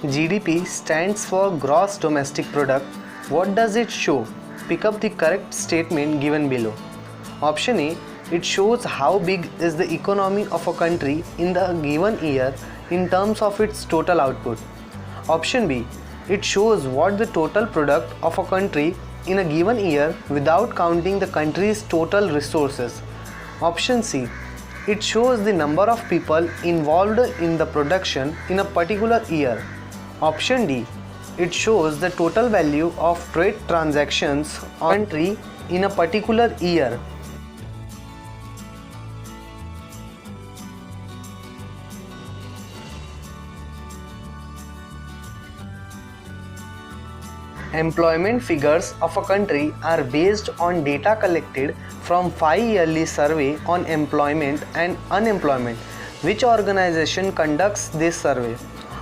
GDP stands for Gross Domestic Product. What does it show? Pick up the correct statement given below. Option A. It shows how big is the economy of a country in the given year in terms of its total output. Option B. It shows what the total product of a country in a given year without counting the country's total resources. Option C. It shows the number of people involved in the production in a particular year. Option D. It shows the total value of trade transactions on a country in a particular year. Employment figures of a country are based on data collected from 5-yearly survey on employment and unemployment. Which organization conducts this survey?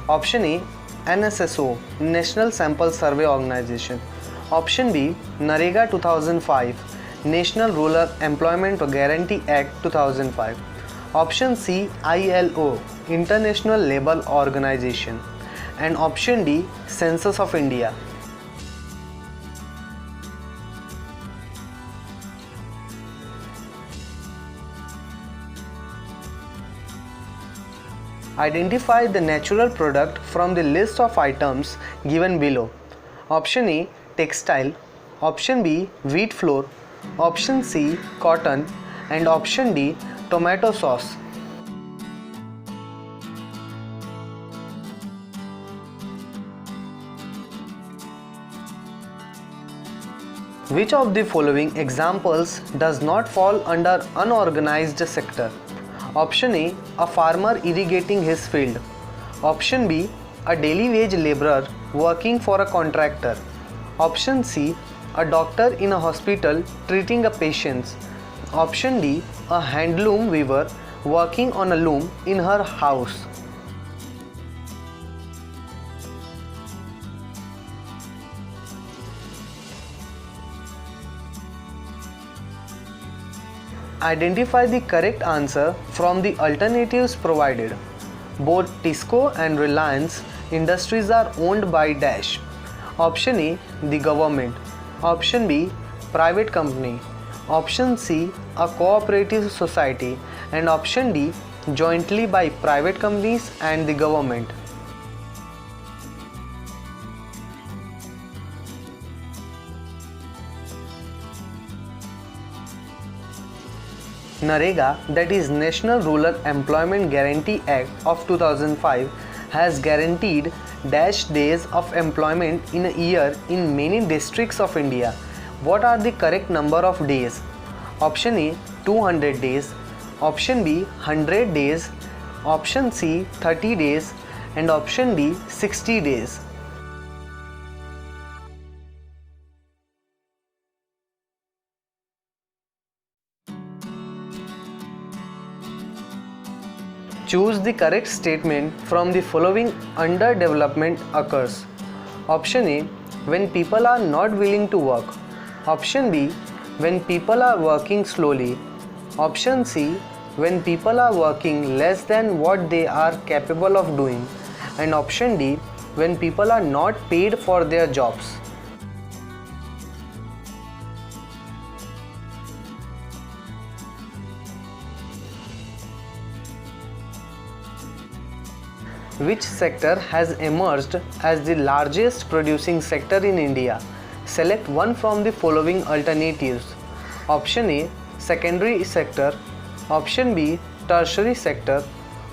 Option A. NSSO, National Sample Survey Organization. Option B. NREGA 2005, National Rural Employment Guarantee Act 2005. Option C. ILO, International Labour Organization. And option D. Census of India. Identify the natural product from the list of items given below. Option A. Textile. Option B. Wheat flour. Option C. Cotton. And option D. Tomato sauce. Which of the following examples does not fall under unorganized sector? Option A. A farmer irrigating his field. Option B. A daily wage laborer working for a contractor. Option C. A doctor in a hospital treating a patient. Option D. A handloom weaver working on a loom in her house. Identify the correct answer from the alternatives provided. Both Tisco and Reliance Industries are owned by dash. Option A. The government. Option B. Private company. Option C. A cooperative society. And option D. Jointly by private companies and the government. NREGA, that is National Rural Employment Guarantee Act of 2005, has guaranteed dash days of employment in a year in many districts of India. What are the correct number of days? Option A. 200 days. Option B. 100 days. Option C. 30 days. And option D. 60 days. Choose the correct statement from the following underdevelopment occurs. Option A. When people are not willing to work. Option B. When people are working slowly. Option C. When people are working less than what they are capable of doing. And option D. When people are not paid for their jobs. Which sector has emerged as the largest producing sector in India? Select one from the following alternatives. Option A. Secondary sector. Option B. Tertiary sector.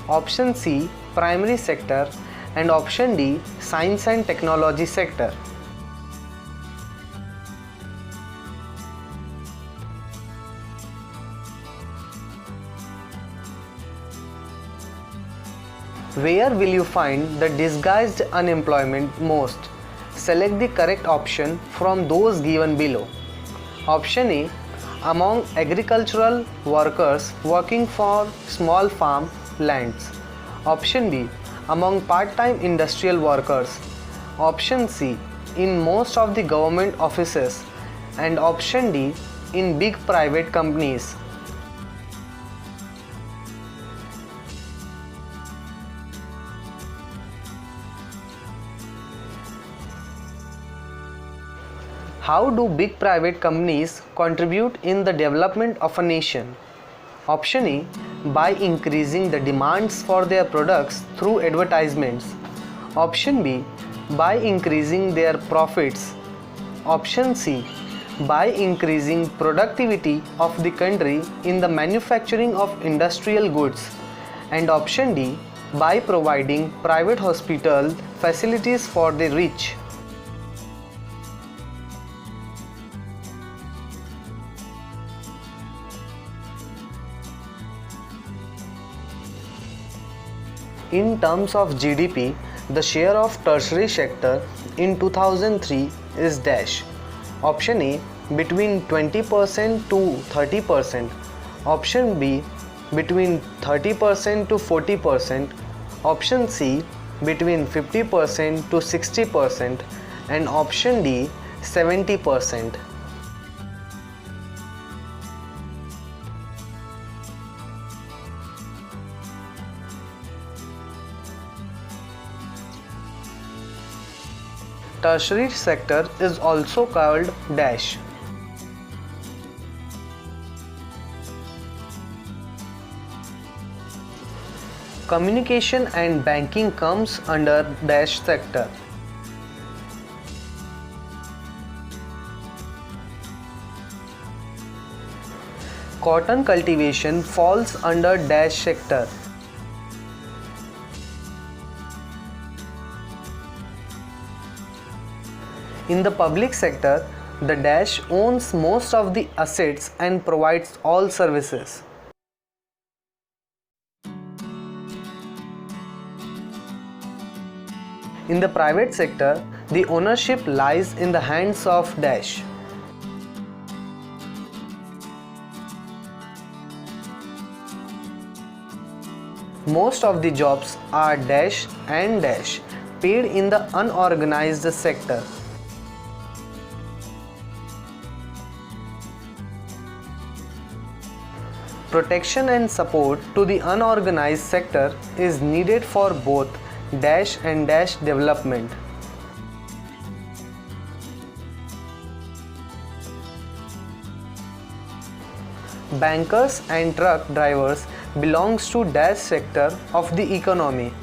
Option C. Primary sector. And option D. Science and technology sector. Where will you find the disguised unemployment most? Select the correct option from those given below. Option A. Among agricultural workers working for small farm lands. Option B. Among part-time industrial workers. Option C. In most of the government offices. And option D. In big private companies. How do big private companies contribute in the development of a nation? Option A, by increasing the demands for their products through advertisements. Option B, by increasing their profits. Option C, by increasing productivity of the country in the manufacturing of industrial goods. And option D, by providing private hospital facilities for the rich. In terms of GDP, the share of tertiary sector in 2003 is dash. Option A, between 20% to 30%. Option B, between 30% to 40%. Option C, between 50% to 60%. And option D, 70%. Tertiary sector is also called dash. Communication and banking comes under dash sector. Cotton cultivation falls under dash sector. In the public sector, the dash owns most of the assets and provides all services. In the private sector, the ownership lies in the hands of dash. Most of the jobs are dash and dash, paid in the unorganized sector. Protection and support to the unorganized sector is needed for both dash and dash development. Bankers and truck drivers belongs to dash sector of the economy.